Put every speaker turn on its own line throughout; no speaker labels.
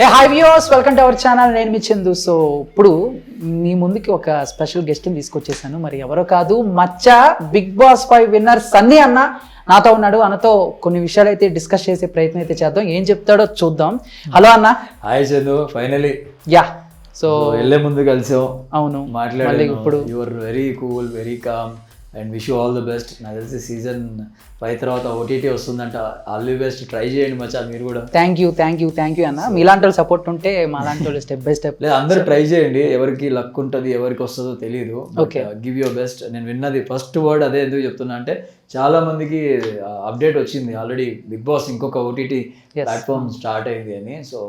Hi viewers, welcome to our channel. నేను మీ Chandu. So ఇప్పుడు మీ ముందుకి ఒక స్పెషల్ గెస్ట్ని తీసుకొచ్చేసాను. మరి ఎవరో కాదు, మచ్చ బిగ్ బాస్ 5 విన్నర్ సన్నీ అన్న నాతో ఉన్నాడు. అన్నతో కొన్ని విషయాలు అయితే డిస్కస్ చేసే ప్రయత్నం అయితే చేద్దాం. ఏం చెప్తాడో చూద్దాం. హలో అన్న.
Hi Chandu, finally
yeah. So
వెళ్ళే ముందు కలిసాం,
అవును,
మాట్లాడాలి.
ఇప్పుడు
your very cool, very calm and wish you all the best. నాకు తెలిసి సీజన్ 5 తర్వాత ఓటీటీ వస్తుందంట. ఆల్ ది బెస్ట్, ట్రై చేయండి మచ్చా మీరు కూడా.
థ్యాంక్ యూ అన్న. మీలాంటి వాళ్ళు సపోర్ట్ ఉంటే మా లాంటి వాళ్ళు స్టెప్ బై స్టెప్.
లేదు, అందరూ ట్రై చేయండి. ఎవరికి లక్ ఉంటుంది, ఎవరికి వస్తుందో తెలియదు.
Okay,
give your best. నేను విన్నది ఫస్ట్ వర్డ్ అదే. ఎందుకు చెప్తున్నా అంటే చాలా మందికి అప్డేట్ వచ్చింది ఆల్రెడీ, బిగ్ బాస్ ఇంకొక ఓటీటీ ప్లాట్ఫామ్ స్టార్ట్ అయింది అని. So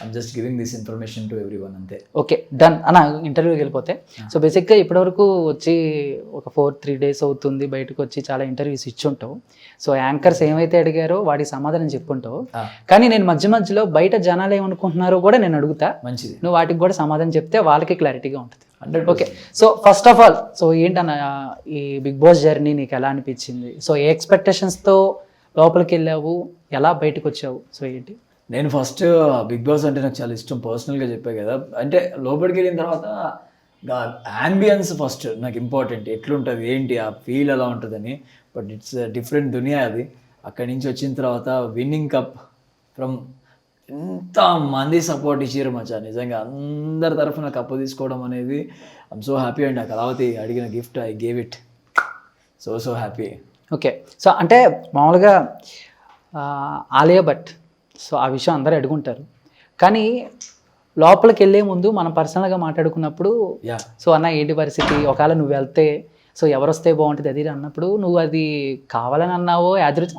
I'm just giving this information to every one, అంతే.
ఓకే, డన్ అన్న. ఇంటర్వ్యూకి వెళ్ళిపోతే, సో బేసిక్గా ఇప్పటివరకు వచ్చి ఒక 4-3 days అవుతుంది బయటకు వచ్చి చాలా ఇంటర్వ్యూస్ ఇచ్చుంటావు. సో యాంకర్స్ ఏమైతే అడిగారో వాటికి సమాధానం చెప్పుంటావు. కానీ నేను మధ్యలో బయట జనాలు ఏమనుకుంటున్నారో కూడా నేను అడుగుతా. మంచిది, నువ్వు వాటికి కూడా సమాధానం చెప్తే వాళ్ళకి క్లారిటీగా ఉంటుంది. Okay, so first of all, so ఏంటన్న ఈ బిగ్ బాస్ జర్నీ నీకు ఎలా అనిపించింది? సో ఏ ఎక్స్పెక్టేషన్స్తో లోపలికి వెళ్ళావు, ఎలా బయటకు వచ్చావు? సో ఏంటి?
నేను ఫస్ట్ బిగ్ బాస్ అంటే నాకు చాలా ఇష్టం, పర్సనల్గా చెప్పే కదా. అంటే లోపలికి వెళ్ళిన తర్వాత యాంబియన్స్ ఫస్ట్ నాకు ఇంపార్టెంట్. ఎట్లుంటుంది, ఏంటి ఆ ఫీల్ ఎలా ఉంటుందని. బట్ ఇట్స్ డిఫరెంట్ దునియా అది. అక్కడి నుంచి వచ్చిన తర్వాత విన్నింగ్ కప్ ఫ్రమ్ ఎంతమంది సపోర్ట్ ఇచ్చారు మచ్చా. నిజంగా అందరి తరఫున కప్పు తీసుకోవడం అనేది ఐఎమ్ సో హ్యాపీ. అండ్ ఆ కళావతి అడిగిన gift I gave it. So happy.
Okay, so అంటే మామూలుగా ఆలియా భట్, సో ఆ విషయం అందరూ అడుగుంటారు. కానీ లోపలికి వెళ్ళే ముందు మనం పర్సనల్గా మాట్లాడుకున్నప్పుడు, సో అన్న ఏంటి పరిస్థితి, ఒకవేళ నువ్వు వెళ్తే సో ఎవరు వస్తే బాగుంటుంది అది అన్నప్పుడు నువ్వు అది కావాలని అన్నావో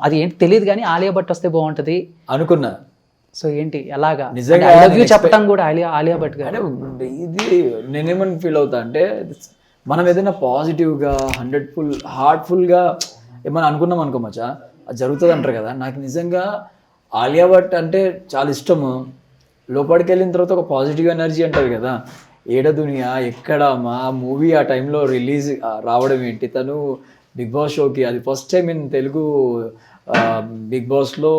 అది ఏంటి తెలియదు, కానీ ఆలియా భట్ వస్తే బాగుంటుంది అనుకున్నా. సో ఏంటి ఎలాగా నిజంగా చెప్పటం కూడా ఆలియా భట్ గారు?
ఇది నేనేమని ఫీల్ అవుతా అంటే, మనం ఏదైనా పాజిటివ్గా హార్ట్ఫుల్గా ఏమైనా అనుకున్నాం అనుకో మచ్చా, అది జరుగుతుంది అంటారు కదా. నాకు నిజంగా ఆలియా భట్ అంటే చాలా ఇష్టము. లోపలికి వెళ్ళిన తర్వాత ఒక పాజిటివ్ ఎనర్జీ అంటారు కదా. ఏడ దునియా ఎక్కడ మా మూవీ ఆ టైంలో రిలీజ్ రావడం ఏంటి, తను బిగ్ బాస్ షోకి అది first time in Telugu big బాస్లో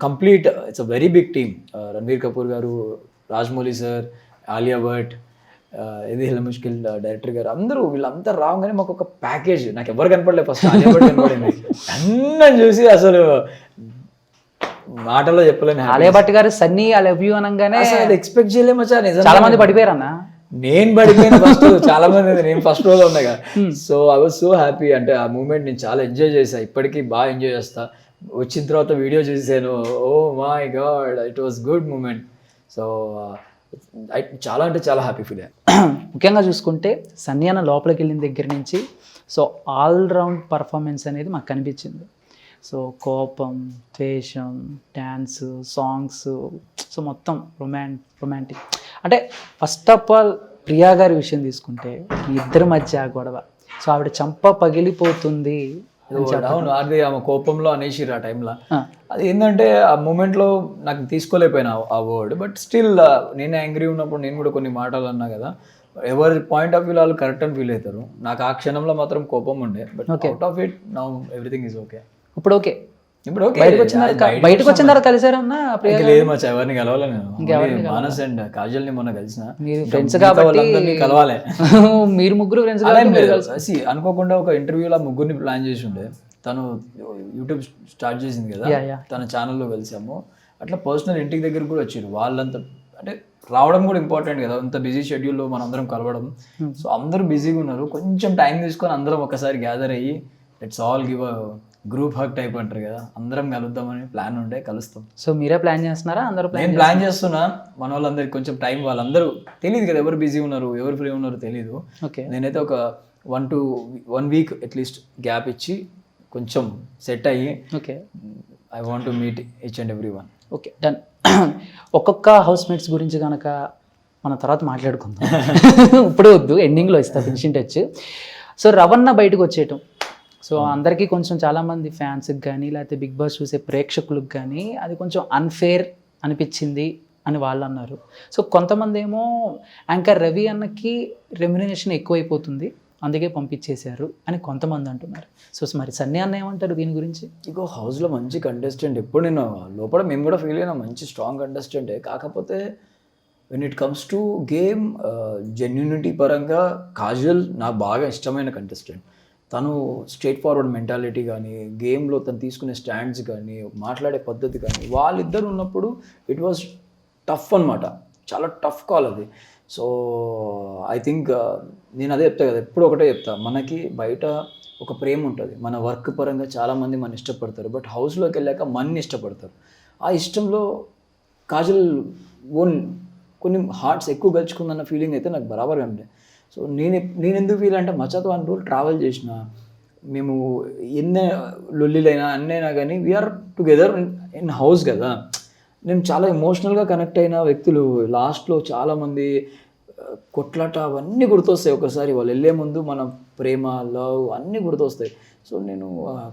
complete. It's a very big team. Ranbir Kapoor garu, Rajamouli sir, Alia Bhatt, ఇది హిల ముష్కిల్ డైరెక్టర్ గారు, అందరూ వీళ్ళంతా రాగానే మాకు ఒక ప్యాకేజ్. నాకు ఎవరు కనపడలేదు, ఫస్ట్ ఆలియా భట్ కనపడింది. అన్నీ చూసి అసలు మాటలో చెప్పలేను.
ఆలియా భట్ గారు సన్నీ ఐ లవ్ యూ అనగానే
ఎక్స్పెక్ట్ చేయలేము.
చాలా మంది పడిపోయారు అన్న.
నేను పడిపోయాను ఫస్ట్, చాలా మంది. నేను ఫస్ట్ రోజు ఉన్నా కదా. So I was so happy. అంటే ఆ మూమెంట్ నేను చాలా ఎంజాయ్ చేశాను, ఇప్పటికీ బాగా ఎంజాయ్ చేస్తా. వచ్చిన తర్వాత వీడియో చూసాను, oh my god, it was good moment. So చాలా అంటే చాలా హ్యాపీ ఫీల్ అయ్యా.
ముఖ్యంగా చూసుకుంటే సన్నీ అన్న లోపలికి వెళ్ళిన దగ్గర నుంచి సో ఆల్రౌండ్ పర్ఫార్మెన్స్ అనేది మాకు కనిపించింది. సో కోపం, ద్వేషం, డ్యాన్స్, సాంగ్స్, సో మొత్తం రొమాంటిక్. అంటే ఫస్ట్ ఆఫ్ ఆల్ ప్రియా గారి విషయం తీసుకుంటే మీ ఇద్దరి మధ్య గొడవ, సో ఆవిడ చంప పగిలిపోతుంది.
అవును, అది ఆమె కోపంలో అనేసిరు ఆ టైంలో. అది ఏంటంటే ఆ మూమెంట్లో నాకు తీసుకోలేకపోయినా ఆ వర్డ్. బట్ స్టిల్ నేను యాంగ్రీ ఉన్నప్పుడు నేను కూడా కొన్ని మాటలు అన్నా కదా. ఎవరి పాయింట్ ఆఫ్ వ్యూ వాళ్ళు కరెక్ట్ అని ఫీల్ అవుతారు. నాకు ఆ క్షణంలో మాత్రం కోపం ఉండే. But out of it now everything is okay.
ఇప్పుడు ఓకే, బయటకు వచ్చిన తర్వాత కలిసారన్నా?
లేదు మచ్చా, ఎవరిని కలవాలి నేను. మానస్ అండ్ కాజల్ ని మొన్న కలిసిన.
మీరు ఫ్రెండ్స్ కాబట్టి
కలవాలి.
మీరు ముగ్గురు ఫ్రెండ్స్
అనుకోకుండా ఒక ఇంటర్వ్యూలో ముగ్గురిని ప్లాన్ చేసి ఉండే. తను యూట్యూబ్ స్టార్ట్ చేసింది కదా, తన ఛానల్లో కలిసాము. అట్లా పర్సనల్ ఇంటికి దగ్గర కూడా వచ్చారు వాళ్ళంతా. అంటే రావడం కూడా ఇంపార్టెంట్ కదా, అంత బిజీ షెడ్యూల్లో మనం అందరం కలవడం. సో అందరూ బిజీగా ఉన్నారు. కొంచెం టైం తీసుకొని అందరం ఒకసారి గ్యాదర్ అయ్యి let's all give a group hug type అంటారు కదా, అందరం కలుద్దామని ప్లాన్ ఉండే, కలుస్తాం.
సో మీరే ప్లాన్ చేస్తున్నారా? అందరూ
నేను ప్లాన్ చేస్తున్నా. మన వాళ్ళందరికి కొంచెం టైం, వాళ్ళందరూ తెలియదు కదా, ఎవరు బిజీ ఉన్నారు ఎవరు ఫ్రీ ఉన్నారు తెలియదు. నేనైతే ఒక 1 week అట్లీస్ట్ గ్యాప్ ఇచ్చి కొంచెం సెట్ అయ్యి I want to meet each and every one.
Okay, done. ఒక్కొక్క హౌస్ మేట్స్ గురించి కనుక మన తర్వాత మాట్లాడుకుందాం. ఇప్పుడు వద్దు, ఎండింగ్లో ఇస్తా ఫినిషింగ్ టచ్. సో రవణ బయటకు వచ్చేయటం, సో అందరికీ కొంచెం చాలామంది ఫ్యాన్స్కి కానీ లేకపోతే బిగ్ బాస్ చూసే ప్రేక్షకులకు కానీ అది కొంచెం అన్ఫేర్ అనిపించింది అని వాళ్ళు అన్నారు. సో కొంతమంది ఏమో యాంకర్ రవి అన్నకి రెమ్యునరేషన్ ఎక్కువైపోతుంది, అందుకే పంపించేశారు అని కొంతమంది అంటున్నారు. సో మరి సన్నీ అన్న ఏమంటారు దీని గురించి?
ఇగో హౌస్లో మంచి కంటెస్టెంట్, ఎప్పుడు నేను లోపల మేము కూడా ఫీల్ అయినా మంచి స్ట్రాంగ్ కంటెస్టెంటే. కాకపోతే when it comes to game genuinity పరంగా కాజల్ నాకు బాగా ఇష్టమైన కంటెస్టెంట్. తను స్ట్రేట్ ఫార్వర్డ్ మెంటాలిటీ కానీ, గేమ్లో తను తీసుకునే స్టాండ్స్ కానీ, మాట్లాడే పద్ధతి కానీ, వాళ్ళిద్దరు ఉన్నప్పుడు ఇట్ వాజ్ టఫ్ అనమాట. చాలా టఫ్ కాల్ అది. సో ఐ థింక్ నేను అదే చెప్తా కదా, ఎప్పుడు ఒకటే చెప్తా, మనకి బయట ఒక ప్రేమ ఉంటుంది, మన వర్క్ పరంగా చాలామంది మన ఇష్టపడతారు, బట్ హౌస్లోకి వెళ్ళాక మన్ని ఇష్టపడతారు. ఆ ఇష్టంలో కాజల్ కొన్ని హార్ట్స్ ఎక్కువ గెలుచుకుందన్న ఫీలింగ్ అయితే నాకు బరాబర్గా ఉండే. సో నేను ఎందుకు ఫీల్ అంటే మచ్చాతో 1 రోజులు ట్రావెల్ చేసిన, మేము ఎన్ని లొల్లిలైనా అన్నైనా కానీ వీఆర్ టుగెదర్ ఇన్ హౌస్ కదా. నేను చాలా ఎమోషనల్గా కనెక్ట్ అయిన వ్యక్తులు లాస్ట్లో చాలామంది కొట్లాట అవన్నీ గుర్తొస్తాయి. ఒకసారి వాళ్ళు వెళ్ళే ముందు మన ప్రేమ, లవ్ అన్నీ గుర్తొస్తాయి. సో నేను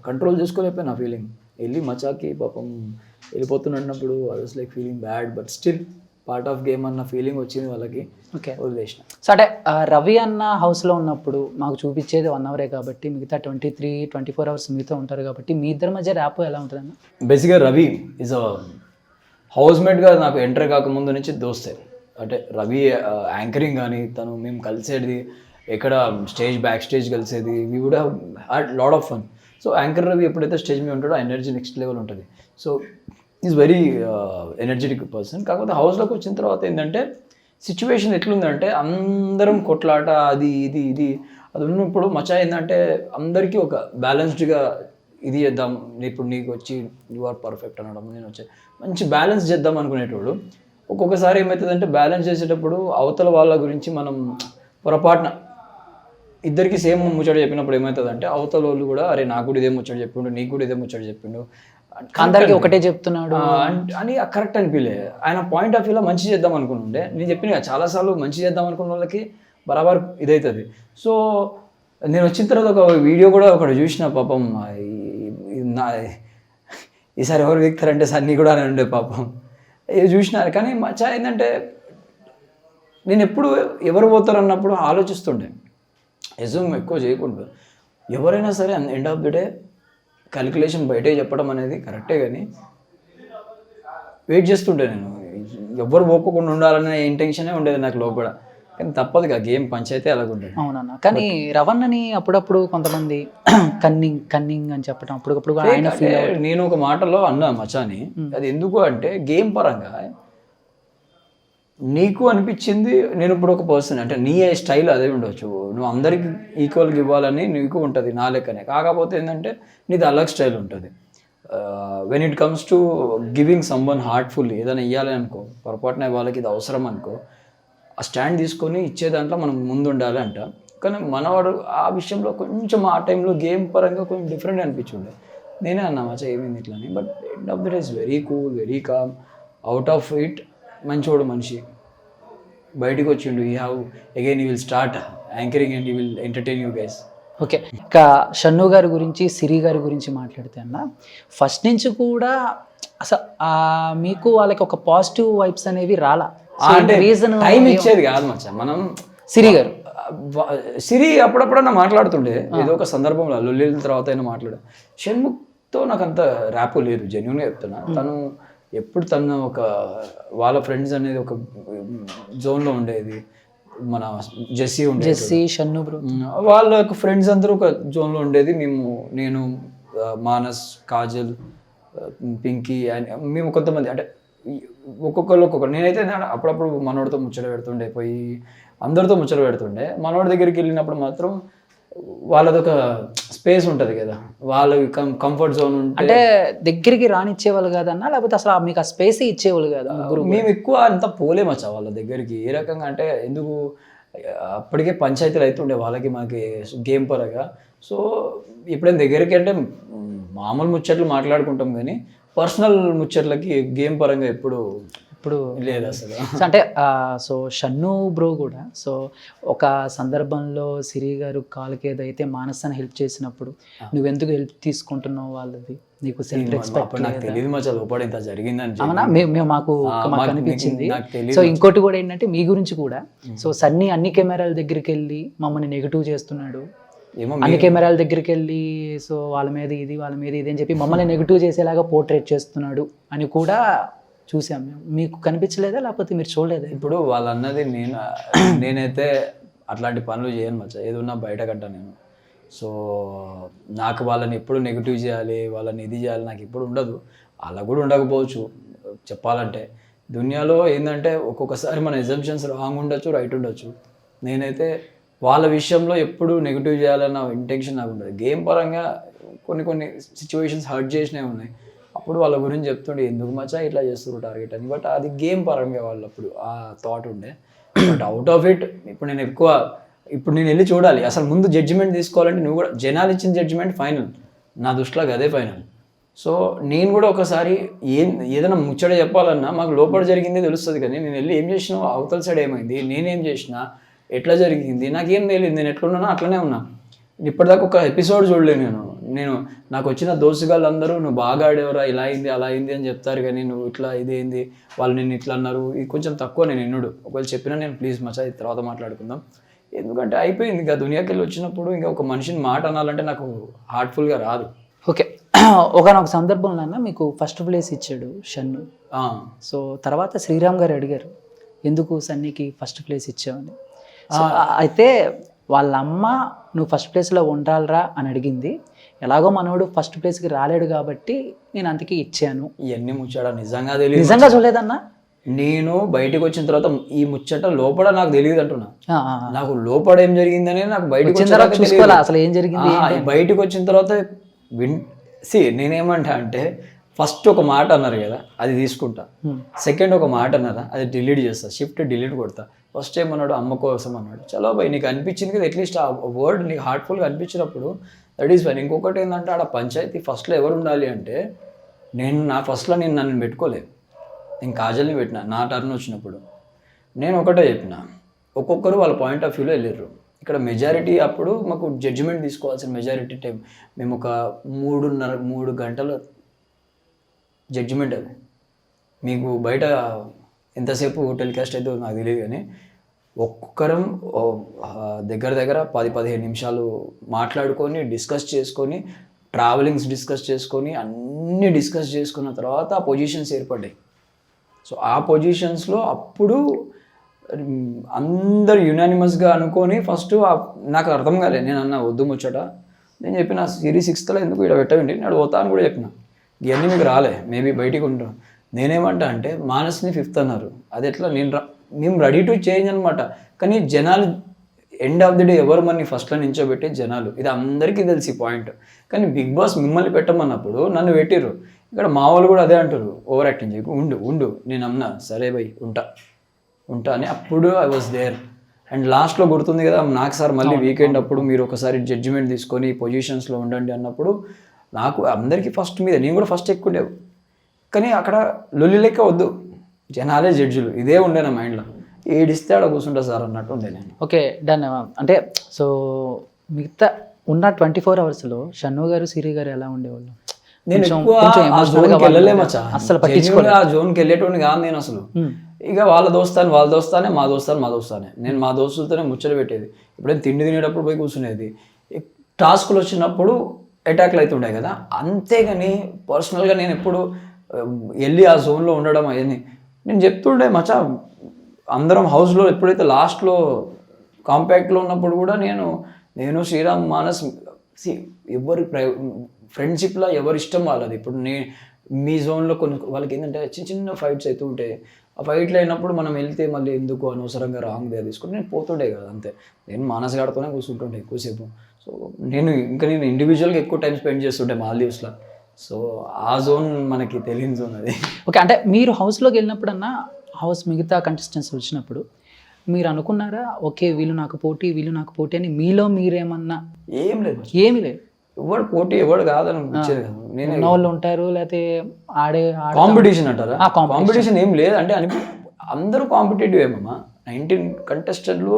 కంట్రోల్ చేసుకోలేకపోయాను నా ఫీలింగ్. వెళ్ళి మచాకి పాపం వెళ్ళిపోతున్నప్పుడు I was like feeling bad, but still part of game అన్న ఫీలింగ్ వచ్చింది వాళ్ళకి.
ఓకే,
వదిలేసిన.
సో అంటే రవి అన్న హౌస్లో ఉన్నప్పుడు మాకు చూపించేది 1 అవరే కాబట్టి మిగతా 23-24 అవర్స్ మీతో ఉంటారు కాబట్టి మీ ఇద్దరి మధ్య ర్యాప్ ఎలా ఉంటుంది అన్న?
బేసిక్గా రవి ఈజ్ అ హౌస్మేట్గా నాకు ఎంటర్ కాకముందు నుంచి దోస్తే. అంటే రవి యాంకరింగ్ కానీ, తను మేము కలిసేది ఎక్కడ బ్యాక్ స్టేజ్ కలిసేది, we would had lot of fun. So anchor Ravi ఎప్పుడైతే స్టేజ్ మీద ఉంటాడో ఎనర్జీ నెక్స్ట్ లెవెల్ ఉంటుంది. So is very energetic person. కాకపోతే హౌస్లోకి వచ్చిన తర్వాత ఏంటంటే సిచ్యువేషన్ ఎట్లుందంటే అందరం కొట్లాట అది ఇది అది ఉన్నప్పుడు మచా ఏంటంటే అందరికీ ఒక బ్యాలెన్స్డ్గా ఇది చేద్దాం, ఇప్పుడు నీకు వచ్చి యు ఆర్ పర్ఫెక్ట్ అనడం, నేను వచ్చి మంచి బ్యాలెన్స్ చేద్దాం అనుకునేటోడు. ఒక్కొక్కసారి ఏమవుతుందంటే బ్యాలెన్స్ చేసేటప్పుడు అవతల వాళ్ళ గురించి మనం పొరపాటున ఇద్దరికి సేమ్ ముచ్చట చెప్పినప్పుడు ఏమవుతుందంటే అవతల వాళ్ళు కూడా అరే నాకు కూడా ఇదే ముచ్చట చెప్పిండు, నీకు కూడా ఇదే ముచ్చట చెప్పిండు,
అందరికి ఒకటే చెప్తున్నాడు
అని కరెక్ట్ అనిపించలే. ఆయన పాయింట్ ఆఫ్ వ్యూలో మంచి చేద్దాం అనుకుంటుండే. నేను చెప్పిన చాలాసార్లు మంచి చేద్దాం అనుకున్న వాళ్ళకి బరాబర్ ఇదవుతుంది. సో నేను వచ్చిన తర్వాత ఒక వీడియో కూడా ఒకటి చూసిన, పాపం ఈసారి ఎవరు వ్యక్తారంటే సన్నీ కూడా అని ఉండే పాపం చూసిన. కానీ మచ్చా ఏంటంటే నేను ఎప్పుడు ఎవరు పోతారు అన్నప్పుడు ఆలోచిస్తుండే, ఎజ్యూమ్ ఎక్కువ చేయకుండా. ఎవరైనా సరే end of the day calculation బయటే చెప్పడం అనేది కరెక్టే, కానీ వెయిట్ చేస్తుంటే నేను ఎవ్వరు పోకుండా ఉండాలనే ఇంటెన్షనే ఉండేది నాకు లోపల. కానీ తప్పదు కదా, గేమ్ పంచాయితీ అలాగుంటుంది.
అవునన్నా, కానీ రవణని అప్పుడప్పుడు కొంతమంది కన్నింగ్ అని చెప్పడం అప్పుడప్పుడు ఆయన
నేను ఒక మాటలో అన్నా మచాని, అది ఎందుకు అంటే గేమ్ పరంగా నీకు అనిపించింది, నేను ఇప్పుడు ఒక పర్సన్ అంటే నీ స్టైల్ అదే ఉండొచ్చు, నువ్వు అందరికి ఈక్వల్గా ఇవ్వాలని నీకు ఉంటుంది నా లెక్కనే. కాకపోతే ఏంటంటే నీది అలగ్ స్టైల్ ఉంటుంది. When it comes to giving someone heartful ఏదైనా ఇవ్వాలి అనుకో, పొరపాటున వాళ్ళకి ఇది అవసరం అనుకో, ఆ స్టాండ్ తీసుకొని ఇచ్చే దాంట్లో మనం ముందు ఉండాలి అంట. కానీ మనవాడు ఆ విషయంలో కొంచెం ఆ టైంలో గేమ్ పరంగా కొంచెం డిఫరెంట్ అనిపించుండే. నేనే అన్నా మచ్చా ఏమైంది ఇట్లా అని. But end of the day is very cool, very calm, out of it మంచోడు మనిషి, బయటకు వచ్చిండు. You have again you will start anchoring and you will entertain you guys.
Okay, ఇక షన్ను గారి గురించి, సిరి గారి గురించి మాట్లాడితే అన్న, ఫస్ట్ నుంచి కూడా అసలు మీకు వాళ్ళకి ఒక పాజిటివ్ వైబ్స్ అనేవి రాలా?
అంటే రీజన్ టైం ఇచ్చేది కాదు మచ్చా. మనం సిరి అప్పుడప్పుడన్నా మాట్లాడుతుండే, ఏదో ఒక సందర్భంలో లొల్లిల తర్వాత అయినా మాట్లాడా. షణ్ముఖ్తో నాకు అంత ర్యాప్ లేదు, జెన్యూన్గా చెప్తున్నా. తను ఎప్పుడు తను ఒక వాళ్ళ ఫ్రెండ్స్ అనేది ఒక జోన్లో ఉండేది. మన జెస్సీ షన్ను వాళ్ళ ఫ్రెండ్స్ అందరూ ఒక జోన్లో ఉండేది. నేను మానస్, కాజల్, పింకీ అండ్ మేము కొంతమంది అంటే ఒక్కొక్కరు నేనైతే అప్పుడప్పుడు మనోడితో ముచ్చట పెడుతుండే, పోయి అందరితో ముచ్చట పెడుతుండే. మనోడి దగ్గరికి వెళ్ళినప్పుడు మాత్రం వాళ్ళదొక స్పేస్ ఉంటుంది కదా, వాళ్ళ కంఫర్ట్ జోన్
అంటే దగ్గరికి రానిచ్చేవాళ్ళు కాదన్నా, లేకపోతే అసలు మీకు ఆ స్పేస్ ఇచ్చేవాళ్ళు కాదు?
మేము ఎక్కువ అంతా పోలేమచ్చా వాళ్ళ దగ్గరికి. ఏ రకంగా అంటే ఎందుకు అప్పటికే పంచాయతీలు అవుతుండే వాళ్ళకి మనకి గేమ్ పరంగా. సో ఎప్పుడైనా దగ్గరికి అంటే మామూలు ముచ్చట్లు మాట్లాడుకుంటాం, కానీ పర్సనల్ ముచ్చట్లకి గేమ్ పరంగా ఎప్పుడు
ఎప్పుడు
లేదు అసలు.
సో అంటే సో షన్ను బ్రో కూడా సో ఒక సందర్భంలో సిరి గారు కాలుకి ఏదైతే మానసాన్ని హెల్ప్ చేసినప్పుడు నువ్వెందుకు హెల్ప్ తీసుకుంటున్నావు వాళ్ళది నీకు సెల్ఫ్ రెస్పెక్ట్
అప్పుడు నాకు తెలియదు మచ్చా లోపల ఇంత జరిగిందని
అవునా మాకు అనిపించింది.
నాకు తెలియదు.
సో ఇంకోటి కూడా ఏంటంటే మీ గురించి కూడా సో సన్నీ అన్ని కెమెరాల దగ్గరికి వెళ్ళి మమ్మల్ని నెగిటివ్ చేస్తున్నాడు,
ఏమో
అన్ని కెమెరాల దగ్గరికి వెళ్ళి సో వాళ్ళ మీద ఇది వాళ్ళ మీద ఇది అని చెప్పి మమ్మల్ని నెగిటివ్ చేసేలాగా పోర్ట్రేట్ చేస్తున్నాడు అని కూడా చూసాం మేము. మీకు కనిపించలేదా లేకపోతే మీరు చూడలేదా?
ఇప్పుడు వాళ్ళు అన్నది నేనైతే అట్లాంటి పనులు చేయను మచ్చా, ఏది ఉన్నా బయట కట్ట నేను. సో నాకు వాళ్ళని ఎప్పుడు నెగిటివ్ చేయాలి, వాళ్ళని ఇది చేయాలి నాకు ఇప్పుడు ఉండదు, అలా కూడా ఉండకపోవచ్చు. చెప్పాలంటే దునియాలో ఏంటంటే ఒక్కొక్కసారి మన ఎగ్జంప్షన్స్ రాంగ్ ఉండొచ్చు, రైట్ ఉండొచ్చు. నేనైతే వాళ్ళ విషయంలో ఎప్పుడు నెగిటివ్ చేయాలన్న ఇంటెన్షన్ నాకు ఉండదు. గేమ్ పరంగా కొన్ని సిచ్యువేషన్స్ హర్ట్ చేసినవి ఉన్నాయి, అప్పుడు వాళ్ళ గురించి చెప్తుండే ఎందుకు మచ్చా ఇట్లా చేస్తారు టార్గెట్ అని. బట్ అది గేమ్ పరంగా వాళ్ళు అప్పుడు ఆ థాట్ ఉండే. బట్ అవుట్ ఆఫ్ ఇట్ ఇప్పుడు నేను వెళ్ళి చూడాలి అసలు. ముందు జడ్జిమెంట్ తీసుకోవాలంటే నువ్వు కూడా జనాలు ఇచ్చిన జడ్జిమెంట్ ఫైనల్, నా దృష్టిలో అదే ఫైనల్. సో నేను కూడా ఒకసారి ఏదైనా ముచ్చట చెప్పాలన్నా మాకు లోపల జరిగిందే తెలుస్తుంది, కానీ నేను వెళ్ళి ఏం చేసినా అవతల సైడ్ ఏమైంది, నేనేం చేసినా, ఎట్లా జరిగింది నాకేం తెలియదు. నేను ఎట్లున్నానో అట్లనే ఉన్నా. ఇప్పటిదాకా ఒక ఎపిసోడ్ చూడలేను నేను. నాకు వచ్చిన దోస్తుగాళ్ళు అందరూ నువ్వు బాగా ఆడేవరా, ఇలా అయింది అలా అయింది అని చెప్తారు, కానీ నువ్వు ఇట్లా ఇదేంది వాళ్ళు నేను ఇట్లా అన్నారు, ఇది కొంచెం తక్కువ నేను ఎన్నుడు. ఒకవేళ చెప్పినా నేను ప్లీజ్ మచ్చా ఇది తర్వాత మాట్లాడుకుందాం, ఎందుకంటే అయిపోయింది ఇంకా దునియాకి వెళ్ళి వచ్చినప్పుడు ఇంకా ఒక మనిషిని మాట అనాలంటే నాకు హార్ట్ఫుల్గా రాదు.
ఓకే, ఒకనొక సందర్భంలో మీకు ఫస్ట్ ప్లేస్ ఇచ్చాడు షన్ను. సో తర్వాత శ్రీరామ్ గారు అడిగారు ఎందుకు సన్నీకి ఫస్ట్ ప్లేస్ ఇచ్చావని. అయితే వాళ్ళ అమ్మ నువ్వు ఫస్ట్ ప్లేస్లో ఉండాలరా అని అడిగింది. ఎలాగో మనోడు ఫస్ట్ ప్లేస్కి రాలేడు కాబట్టి నేను అందుకే ఇచ్చాను.
ఇవన్నీ ముచ్చట నిజంగా తెలియదు,
నిజంగా చూడలేదన్నా.
నేను బయటకు వచ్చిన తర్వాత ఈ ముచ్చట లోపల నాకు తెలియదు అంటున్నా. నాకు లోపల ఏం జరిగిందనే నాకు బయటకు వచ్చిన తర్వాత
చూసుకోవాలా అసలు ఏం జరిగింది.
బయటకు వచ్చిన తర్వాత నేనేమంటా అంటే ఫస్ట్ ఒక మాట అన్నారు కదా అది తీసుకుంటా, సెకండ్ ఒక మాట అన్నారా అది డిలీట్ చేస్తా, షిఫ్ట్ డిలీట్ కొడతా. ఫస్ట్ ఏమన్నాడు అమ్మ కోసం అన్నాడు, చలో భయ్ నీకు అనిపించింది కదా అట్లీస్ట్ ఆ వర్డ్ నీకు హార్ట్ఫుల్గా అనిపించినప్పుడు దట్ ఈస్ ఫైన్. ఇంకొకటి ఏంటంటే ఆడ పంచాయతీ ఫస్ట్లో ఎవరు ఉండాలి అంటే ఫస్ట్లో నేను నన్ను పెట్టుకోలేదు, నేను కాజల్ని పెట్టిన నా టర్న్ వచ్చినప్పుడు. నేను ఒకటే చెప్పిన, ఒక్కొక్కరు వాళ్ళ పాయింట్ ఆఫ్ వ్యూలో వెళ్ళారు. ఇక్కడ మెజారిటీ అప్పుడు మాకు జడ్జిమెంట్ తీసుకోవాల్సిన మెజారిటీ టైం మేము ఒక 3 గంటల జడ్జిమెంట్. అది మీకు బయట ఎంతసేపు టెలికాస్ట్ అయితే నాకు తెలియదు, కానీ ఒక్కొక్కరం దగ్గర 10-15 నిమిషాలు మాట్లాడుకొని డిస్కస్ చేసుకొని ట్రావెలింగ్స్ డిస్కస్ చేసుకొని అన్నీ డిస్కస్ చేసుకున్న తర్వాత ఆ పొజిషన్స్ ఏర్పడ్డాయి. సో ఆ పొజిషన్స్లో అప్పుడు అందరు యునానిమస్గా అనుకొని ఫస్ట్ నాకు అర్థం కాలేదు. నేను అన్న వద్దు ముచ్చట, నేను చెప్పిన సిరీస్ 6th ఎందుకు ఇక్కడ పెట్టండి నేను పోతా అని కూడా చెప్పిన. ఇవన్నీ మీకు రాలే, మేబీ బయటికి ఉంటాం. నేనేమంటా అంటే మానస్ని 5th అన్నారు, అది ఎట్లా మేము రెడీ టు చేంజ్ అనమాట. కానీ జనాలు ఎండ్ ఆఫ్ ది డే ఎవరు మనని ఫస్ట్లో నించోబెట్టే జనాలు, ఇది అందరికీ తెలిసి పాయింట్. కానీ బిగ్ బాస్ మిమ్మల్ని పెట్టమన్నప్పుడు నన్ను పెట్టిర్రు. ఇక్కడ మా వాళ్ళు కూడా అదే అంటారు, ఓవర్ యాక్టింగ్ చేయకు, ఉండు. నేను అన్నా సరే బై ఉంటా అని. అప్పుడు ఐ వాజ్ దేర్. అండ్ లాస్ట్లో గుర్తుంది కదా నాకు సార్ మళ్ళీ వీకెండ్ అప్పుడు మీరు ఒకసారి జడ్జిమెంట్ తీసుకొని పొజిషన్స్లో ఉండండి అన్నప్పుడు నాకు అందరికీ ఫస్ట్ మీద నేను కూడా ఫస్ట్ ఎక్కుండేవు. కానీ అక్కడ లొల్లి లెక్క వద్దు, జనాలే జడ్జిలు, ఇదే ఉండే నా మైండ్లో. ఏడిస్తే ఆడ కూర్చుంటా సార్ అన్నట్టు ఉండే నేను.
Okay done. అంటే సో మిగతా ఉన్న 24 అవర్స్లో షన్ను గారు సిరి గారు ఎలా ఉండేవాళ్ళు?
నేను ఎక్కువ ఆ జోన్కి వెళ్ళలేమచ్చా, అసలు పట్టించుకోలే. ఆ జోన్కి వెళ్ళేటోని కాదు నేను అసలు. ఇక వాళ్ళ దోస్తానే మా దోస్తానే నేను మా దోస్తులతోనే ముచ్చట పెట్టేది. ఇప్పుడేం తిండి తినేటప్పుడు పోయి కూర్చునేది, టాస్కులు వచ్చినప్పుడు అటాక్లు అవుతుండే కదా, అంతేగాని పర్సనల్గా నేను ఎప్పుడు వెళ్ళి ఆ జోన్లో ఉండడం అవన్నీ నేను చెప్తుండే మచ్చా. అందరం హౌస్లో ఎప్పుడైతే లాస్ట్లో కాంపాక్ట్లో ఉన్నప్పుడు కూడా నేను శ్రీరామ్ మానస్ ఎవరి ఫ్రెండ్షిప్లో ఎవరి ఇష్టం వాళ్ళది. ఇప్పుడు మీ జోన్లో వాళ్ళకి ఏంటంటే చిన్న ఫైట్స్ అవుతూ ఉంటాయి. ఆ ఫైట్లు అయినప్పుడు మనం వెళ్తే మళ్ళీ ఎందుకు అనవసరంగా రాంగ్ దే తీసుకుంటే నేను పోతుండే కదా అంతే. నేను మానస్ గాడితోనే కూర్చుంటుండే ఎక్కువసేపు. సో నేను ఇండివిజువల్గా ఎక్కువ టైం స్పెండ్ చేస్తుంటే మాల్దీవ్స్లో. సో ఆ జోన్ మనకి తెలియని జోన్ అది.
ఓకే, అంటే మీరు హౌస్లోకి వెళ్ళినప్పుడన్నా హౌస్ మిగతా కంటెస్టెంట్స్ వచ్చినప్పుడు మీరు అనుకున్నారా ఓకే వీళ్ళు నాకు పోటీ అని మీలో మీరేమన్నా?
ఏం లేదు.
ఏమీ లేదు.
ఎవడు పోటీ ఎవడు కాదని అనిపించేది కదా. నేను
ఉన్న వాళ్ళు ఉంటారు, లేకపోతే
కాంపిటీషన్ అంటారా? కాంపిటీషన్ ఏం లేదు అంటే అందరూ కాంపిటేటివ్ ఏమమ్మా. 19 కంటెస్టెంట్లు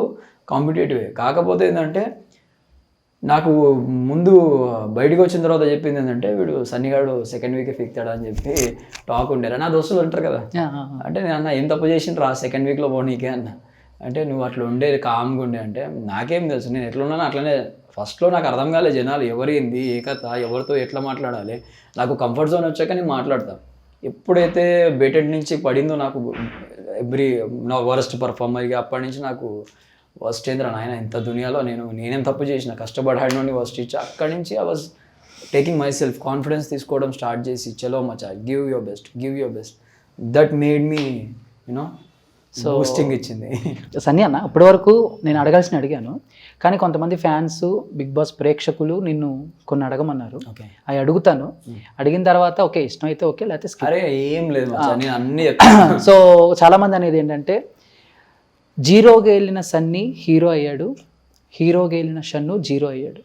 కాంపిటేటివే. కాకపోతే ఏంటంటే నాకు ముందు బయటకు వచ్చిన తర్వాత చెప్పింది ఏంటంటే వీడు సన్నిగాడు సెకండ్ వీకే ఫిక్తాడా అని చెప్పి టాక్ ఉండేరా. నా దోస్తులు ఉంటారు కదా, అంటే నేను అన్న ఏం తప్పు చేసిండ్రా సెకండ్ వీక్లో పోనీకే అన్న. అంటే నువ్వు అట్లా ఉండే కామ్గా ఉండే అంటే నాకేం తెలుసు, నేను ఎట్లా ఉన్నానో అట్లనే. ఫస్ట్లో నాకు అర్థం కాలే జనాలు ఎవరేంది ఏ కథ, ఎవరితో ఎట్లా మాట్లాడాలి. నాకు కంఫర్ట్ జోన్ వచ్చాక నేను మాట్లాడతాను. ఎప్పుడైతే బేటెడ్ నుంచి పడిందో నాకు నా వరస్ట్ పర్ఫార్మర్గా అప్పటి నుంచి నాకు వర్స్ట్ ఏంద్రా నాయన ఇంత దునియాలో నేనేం తప్పు చేసిన, కష్టపడాడు వర్స్ట్ ఇచ్చా. అక్కడి నుంచి I was taking myself confidence తీసుకోవడం స్టార్ట్ చేసి చలో మచా give your best. That made me so boosting ఇచ్చింది.
సన్నీ అన్న, ఇప్పటి వరకు నేను అడిగాను, కానీ కొంతమంది ఫ్యాన్స్, బిగ్ బాస్ ప్రేక్షకులు నిన్ను కొన్ని అడగమన్నారు. అవి అడుగుతాను, అడిగిన తర్వాత ఓకే ఇష్టం అయితే ఓకే, లేకపోతే
అరే ఏం లేదు నేను అన్ని.
సో చాలామంది అనేది ఏంటంటే జీరోగా వెళ్ళిన సన్నీ హీరో అయ్యాడు, హీరోగా వెళ్ళిన షన్ను జీరో అయ్యాడు.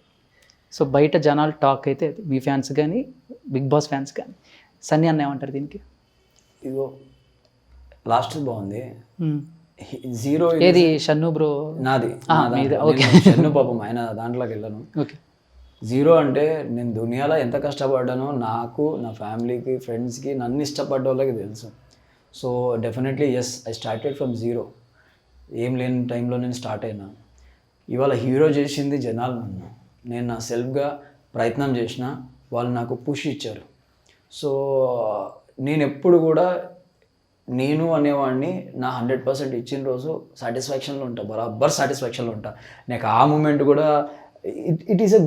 సో బయట జనాలు టాక్ అయితే అది, మీ ఫ్యాన్స్ కానీ బిగ్ బాస్ ఫ్యాన్స్ కానీ. సన్నీ అన్న ఏమంటారు దీనికి?
ఇగో లాస్ట్ బాగుంది. జీరో
ఏది షన్ను బ్రో?
నాది షన్ను పాపం ఆయన దాంట్లోకి వెళ్ళను. జీరో అంటే నేను దునియాలో ఎంత కష్టపడ్డానో నాకు, నా ఫ్యామిలీకి, ఫ్రెండ్స్కి, నన్ను ఇష్టపడ్డ వాళ్ళకి తెలుసు. So definitely yes, I started from zero. ఏం లేని టైంలో నేను స్టార్ట్ అయినా. ఇవాళ హీరో చేసింది జనాలు నన్ను. నేను నా సెల్ఫ్గా ప్రయత్నం చేసిన, వాళ్ళు నాకు పుష్ ఇచ్చారు. సో నేను ఎప్పుడు కూడా నేను అనేవాడిని నా 100% ఇచ్చిన రోజు సాటిస్ఫాక్షన్లో ఉంటా, బరాబర్ సాటిస్ఫాక్షన్లో ఉంటా. నాకు ఆ మూమెంట్ కూడా it is a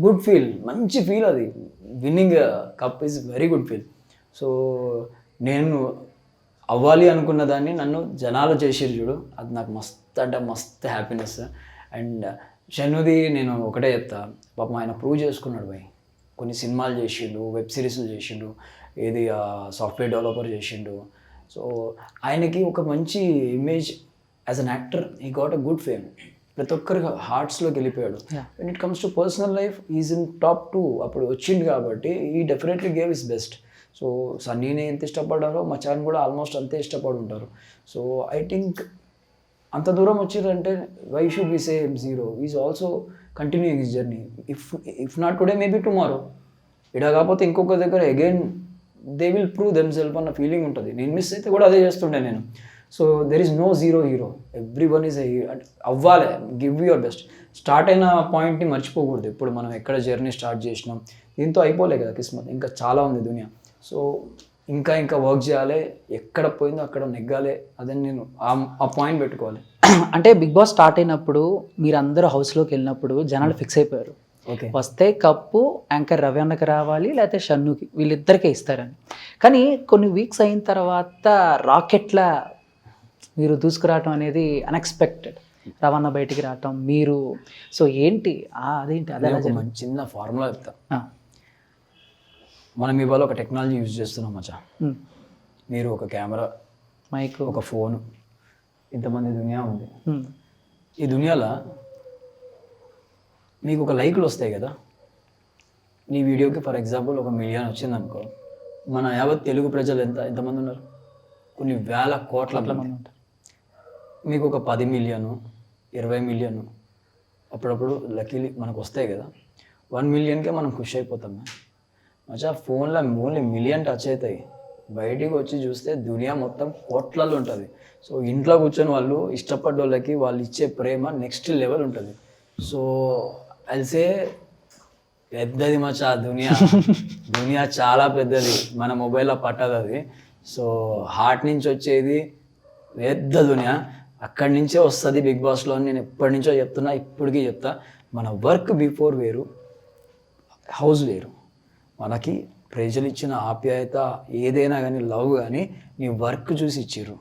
good feel, మంచి ఫీల్ అది. Winnowing cup is very good feel. So నేను అవ్వాలి అనుకున్న దాన్ని నన్ను జనాలు చేసిరు చూడు, అది నాకు మస్త్ అంటే మస్త్ హ్యాపీనెస్. అండ్ షన్నుది నేను ఒకటే చెప్తా, పాపం ఆయన ప్రూవ్ చేసుకున్నాడు భయ్. కొన్ని సినిమాలు చేసిండు, వెబ్ సిరీస్లు చేసిండు, ఏది సాఫ్ట్వేర్ డెవలపర్ చేసిండు. సో ఆయనకి ఒక మంచి image as an actor, he got a good fame. ప్రతి ఒక్కరి హార్ట్స్లోకి వెళ్ళిపోయాడు. When it comes to personal life is in top 2 అప్పుడు వచ్చిండు కాబట్టి ఈ definitely gave is best. So సన్నీని ఎంత ఇష్టపడ్డారో మచాన్ కూడా ఆల్మోస్ట్ అంతే ఇష్టపడి ఉంటారు. సో ఐ థింక్ అంత దూరం వచ్చిందంటే why should be same zero is also continuing his journey. If not today maybe tomorrow. ఇడా కాకపోతే ఇంకొక దగ్గర again they will prove them self అన్న ఫీలింగ్ ఉంటుంది. నేను మిస్ అయితే కూడా అదే చేస్తుండే నేను. So there is no zero hero, every one is అవ్వాలి, గివ్ యువర్ బెస్ట్. స్టార్ట్ అయిన పాయింట్ని మర్చిపోకూడదు. ఇప్పుడు మనం ఎక్కడ జర్నీ స్టార్ట్ చేసినాం, దీంతో అయిపోలే కదా కిస్మత్, ఇంకా చాలా ఉంది దునియా. సో ఇంకా వర్క్ చేయాలి, ఎక్కడ పోయిందో అక్కడ నెగ్గాలి, అదని నేను ఆ పాయింట్ పెట్టుకోవాలి.
అంటే బిగ్ బాస్ స్టార్ట్ అయినప్పుడు మీరందరూ హౌస్లోకి వెళ్ళినప్పుడు జనాలు ఫిక్స్ అయిపోయారు, వస్తే కప్పు యాంకర్ రవి అన్నకి రావాలి, లేకపోతే షన్నుకి, వీళ్ళిద్దరికే ఇస్తారని. కానీ కొన్ని వీక్స్ అయిన తర్వాత రాకెట్లా మీరు దూసుకురావటం అనేది అన్ఎక్స్పెక్టెడ్. రవణ బయటికి రావటం మీరు, సో ఏంటి అదేంటి? అదే
మంచి చిన్న ఫార్ములా చెప్తా. మనం ఇవాళ ఒక టెక్నాలజీ యూజ్ చేస్తున్నాం మచ్చా. మీరు ఒక కెమెరా,
మైక్,
ఒక ఫోన్, ఇంతమంది దునియా ఉంది. ఈ దునియాలో మీకు ఒక లైక్లు వస్తాయి కదా. నీ వీడియోకి ఫర్ ఎగ్జాంపుల్ 1 మిలియన్ వచ్చింది అనుకో, మన యావత్ తెలుగు ప్రజలు ఎంతమంది ఉన్నారు? కొన్ని వేల కోట్ల మంది ఉంటారు. మీకు ఒక 10 మిలియన్, 20 మిలియన్ అప్పుడప్పుడు లక్కీలీ మనకు వస్తాయి కదా. 1 మిలియన్కే మనం ఖుషి అయిపోతాం. మచ్చా ఫోన్లో ఓన్లీ మిలియన్ టచ్ అవుతాయి, బయటికి వచ్చి చూస్తే దునియా మొత్తం కోట్లలో ఉంటుంది. సో ఇంట్లో కూర్చొని వాళ్ళు ఇష్టపడ్డ వాళ్ళకి వాళ్ళు ఇచ్చే ప్రేమ నెక్స్ట్ లెవెల్ ఉంటుంది. సో అల్సే పెద్దది మచ్చా దునియా చాలా పెద్దది, మన మొబైల్లో పట్టదు అది. సో హార్ట్ నుంచి వచ్చేది పెద్ద దునియా, అక్కడి నుంచే వస్తుంది బిగ్ బాస్లో. నేను ఎప్పటి నుంచో చెప్తున్నా, ఇప్పటికీ చెప్తా, మన వర్క్ బిఫోర్ వేరు, హౌస్ వేరు. మనకి ప్రజలు ఇచ్చిన ఆప్యాయత ఏదైనా కానీ, లవ్ కానీ నీ వర్క్ చూసి ఇచ్చిర్రు.